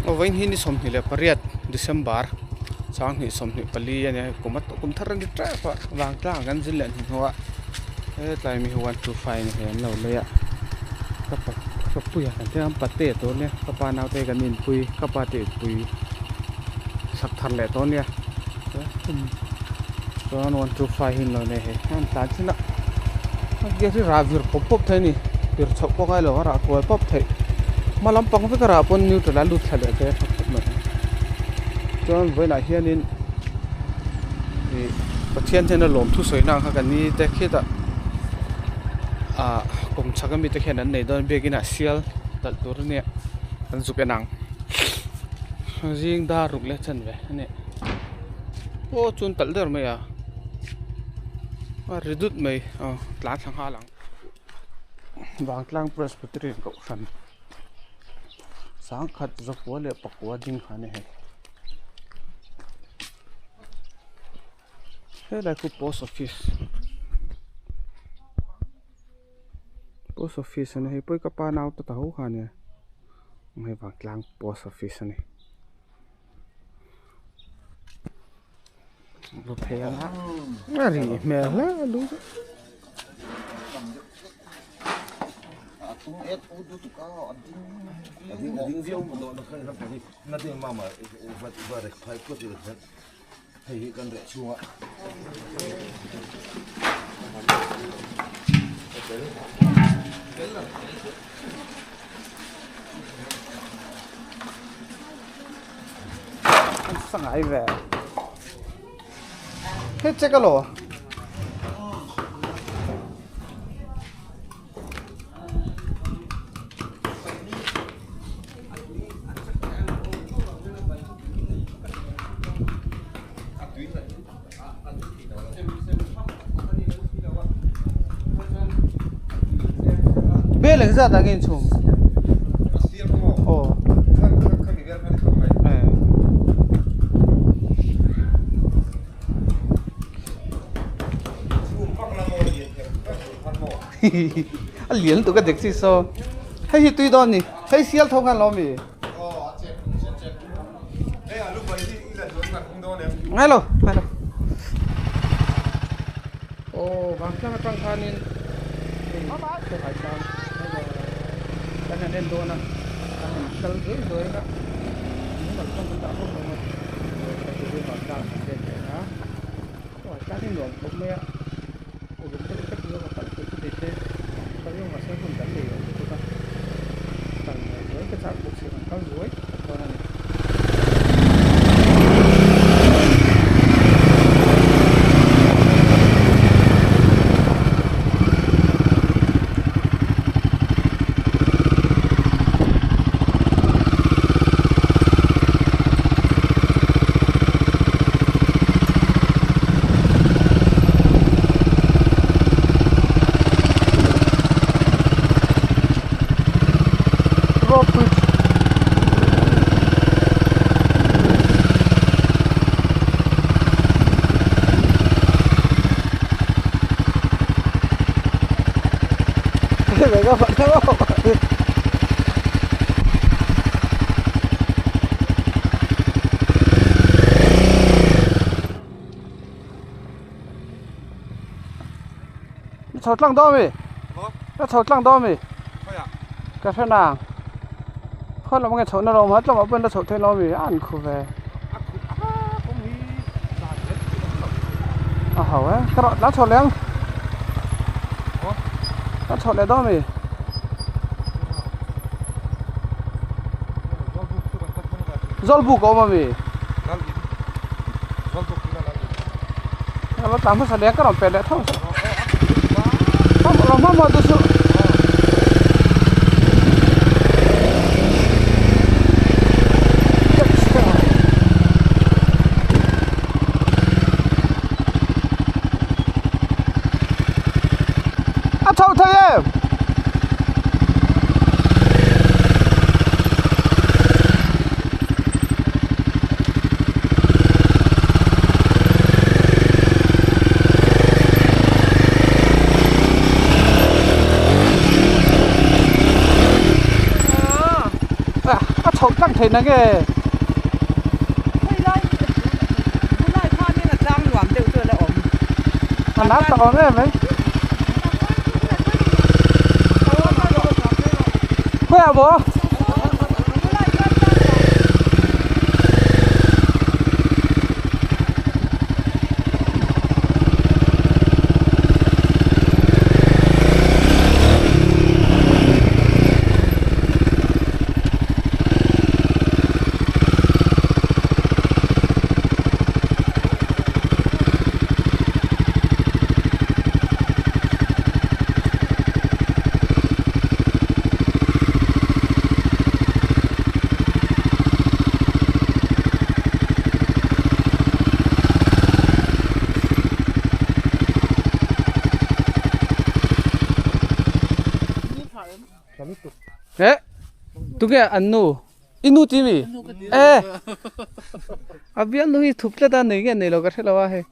Ovain hi ni som ni le pariat December sang ni som ni pali ane kumat kum tharan di tra pa wang tla gan zil len hoa e tlai mi huan tu fai ni hen lo le ya ka puya kan te am pate to ne ka pa naw te kan in pui ka pa te pui sak thar le to ne to an 125 hin lo ne he an ta china ge ri ravir pop pop thai ni pir chok ko kai lo ra ko pop thai malam pang ve kara pon neutral alu thale te ma chon voi na hianin ni pathian chen lom thu soi nang kha kan ni te khita a kum chagami te khen an nei don begina sial dal tur ne an zu penang jing da ruk le chen ve ne o chun tal der me ya a redut mai tla thang ha lang wang tlang presbytery ko khan sang khat zo ko le pakwa ding khane he he la ku post office ne he poi ka pa naw ta ho khane mai wang tlang post office ne bu phe la ari me la lu tung et u du tu ka ading viu mo do na khan na pani na te mama va re khai ko ti re hei kan re chunga an sang ai ve he che ka lo bê lên ra ta nghe chùm ồ anh liền tụi cái đẹp gì sao hay tuy đó nhỉ hay xiết thông ăn lo mì ngay lo ồ vàng sang tăng khan in cái phải sao cái này nên đua nè cái này sel dưới đó nhưng mà không tạo không được cái gì mà tạo để đó rồi cái này luồng cũng mẹ cũng cái nhiều mà phải cái thế có những mà sẽ không đánh được chúng ta bằng với cái trạng cuộc sống cao dưới còn này các bạn thấy không? Chốt lăng đó mày, nó chốt lăng đó mày, cái phê nàng, thôi là một cái chốt nó đâu hết, trong bên nó chốt thế nó mày ăn khu về, hảo ấy, cái đó đã chốt lên, đã chốt lên đó mày. Zolbu ko mami. Kalau tamu saya kan orang pede tahu. Tamu lama mau tu su. Tahu tahu. khẩu căng thế này kì anh đáp tao đấy mấy khỏe bố 에? 두개 안누 이누 띠미 에 아비안 누이 툭레다 네게 네로가 텔라와 해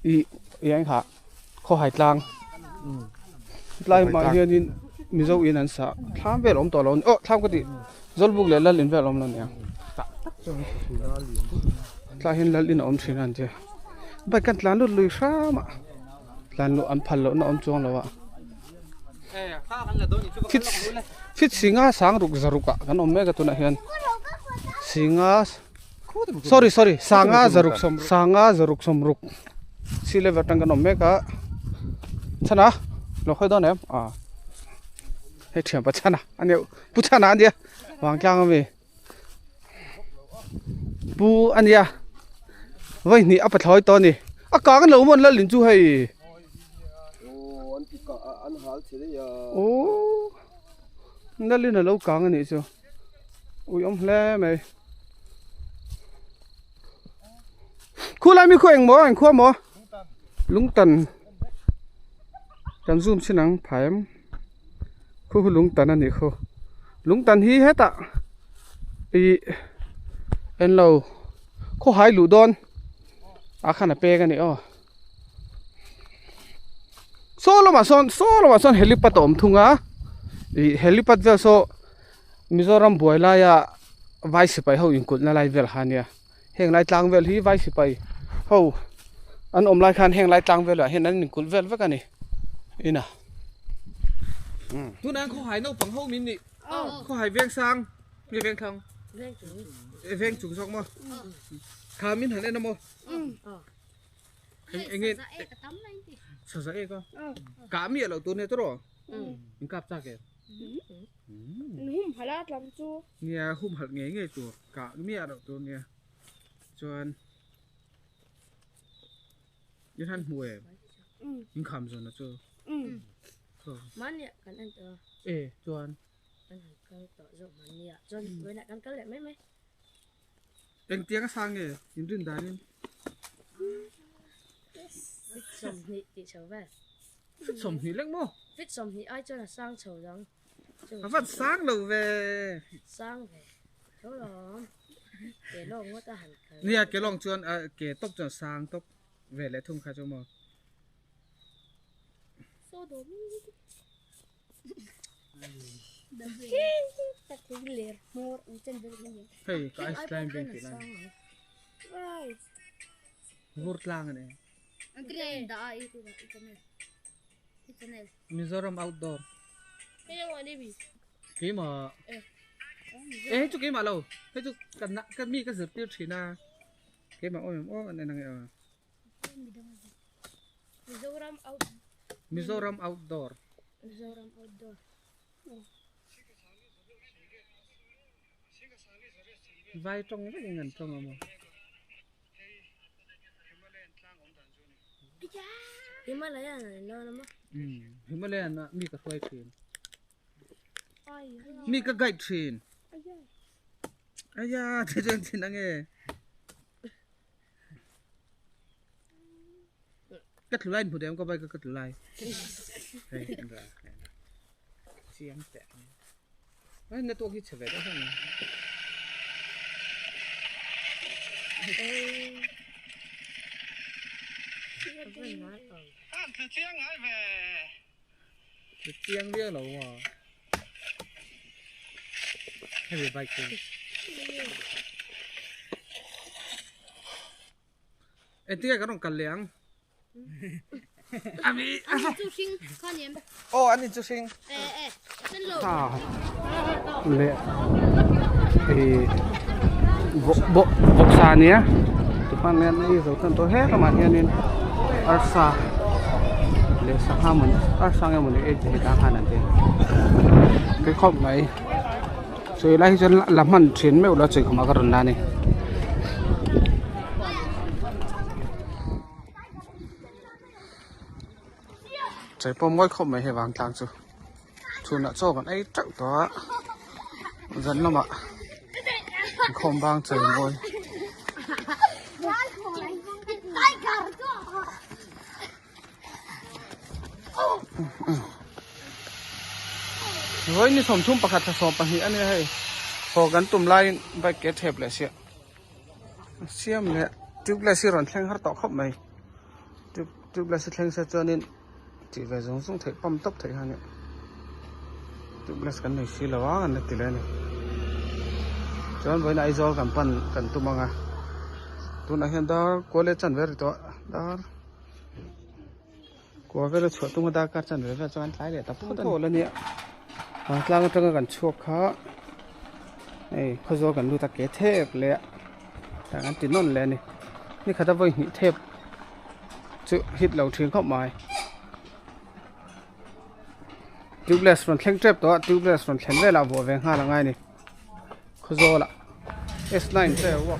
이 yang hạ kho hải tlang lai mà hiền in mizo in an sa tham về lom to lon tham cái gì zol buk le lal in về lom lon ya tla hin lal in om thin an je ba kan tlan lu lui sha ma tlan lu am phal lo na om chong lo wa fit singa sang ruk zaruka kan om me ga tuna hian singa sorry sanga zaruk som ruk sile vertang kan om me ka chana lo khoi don em he thiam pa chana ani pu chana dia wang klang me pu ania vai ni apa thoi to ni a ka kan lo mon la lin chu hei ô nó lên là lâu càng này chứ ui ông lẽ mày khu lại mi khu anh khu mỏ lúng tần zoom xin nắng phải em khu lúng tần anh này khu lúng tần hi hết ạ ý em lâu khu hai lũ đòn khăn là pe cái này solo mà son helipad om thunga helipad ve so Mizoram boila ya vai sipai ho inkut na lai vel hania heng lai tlang vel hi vai sipai ho an om lai khan heng lai tlang vel hen an inkut vel vek ani ina tu nang kho hai no pang ho min ni kho hai veng sang mi veng thang veng chung sok mo kha min han en mo anh nghe sao vậy con cá miệng là tôi này tôi rồi mình cặp ra kìa hum halat lắm chú nghe hum hạt nghe chú cá miệng là tôi nghe cho anh như hắn mùi mình khăm rồi nó chú mán nhẹ cần ăn tờ ê cho anh cần tờ rộng mán nhẹ cho với lại cần lại mấy anh tiếng sang nghe nhìn rừng đá lên vít sầm nhị thì trở về sầm hỉ lắm mô vít sầm nhị ai cho là sang chầu rằng vẫn sáng đầu về sang về chỗ đó để lo ngó ta hẳn nè cái lòng chuan cái tóc chuan sang tóc về lại thùng khai cho mò số đồ ta thấy liền mua trên bên này hey cái ice cream bên kia này right vurt lang này ang kaya da itu này Mizoram outdoor cái nào đi bị cái mà ê chú cái mà lâu cái chú cần mi cái dược tiêu chỉ na cái mà ôi anh này này Mizoram outdoor vai trong rất là ngần trong mà Himalaya này nó lắm Himalaya na mi ka toy train mi ka guide train aya thế chân thế năng nghe cắt lại một em có bay cắt lại đây anh ra xiang tẹt đấy nó tôi khi trở về đó không ăn từ chiang ấy về chiang biết rồi mà heavy biking etia ka rong kaliang ami 就新看年 oh ani chu sing 真漏 à lệ thì bộ bọc xà nhé tụi con nên đi rồi thân tôi hết các bạn nghe nên arsa để sang ham mình arsa nghe mình để thì đang hàng này cái khóm này rồi lại cho làm mình chiến mấy đó chỉ không có rần này chạy bom ngói khóm này hay vàng tàng chưa chuột nợ cho còn ấy chắc đó dẫn lắm ạ không bang trời ngồi với như sòng chung bạc hạt sòng bạc hiện này hay hồ gắn tùm lai bay kết hợp lại xịa xiêm này chụp lại xịa rồi thang hát tỏ khóc mày chụp lại xịa thang sẽ cho nên chỉ về giống giống thấy băm tóc thấy hàng nhỉ chụp lại cái này xịa là quá này tỷ lệ này cho với lại do cảm phần cần tụm bằng à tụi này hiện đó có lẽ chẳng về rồi đó có về là chuột tụi ta cắt chẳng về cho anh thái để tập phốt lên nhỉ mà lang trong cái chuột khó này khó do gần đu ta kế thép lẹ ta ăn tin non lẹ nàyนี่เขาจะไปหิเทปจุฮิตเหล่าถึงเข้ามาทิวเลสมันแข็งเจ็บตัวทิวเลสมันแข็งได้ละบัวแวงห้าละไงนี่เขาโซละ S9 เจ้าวะ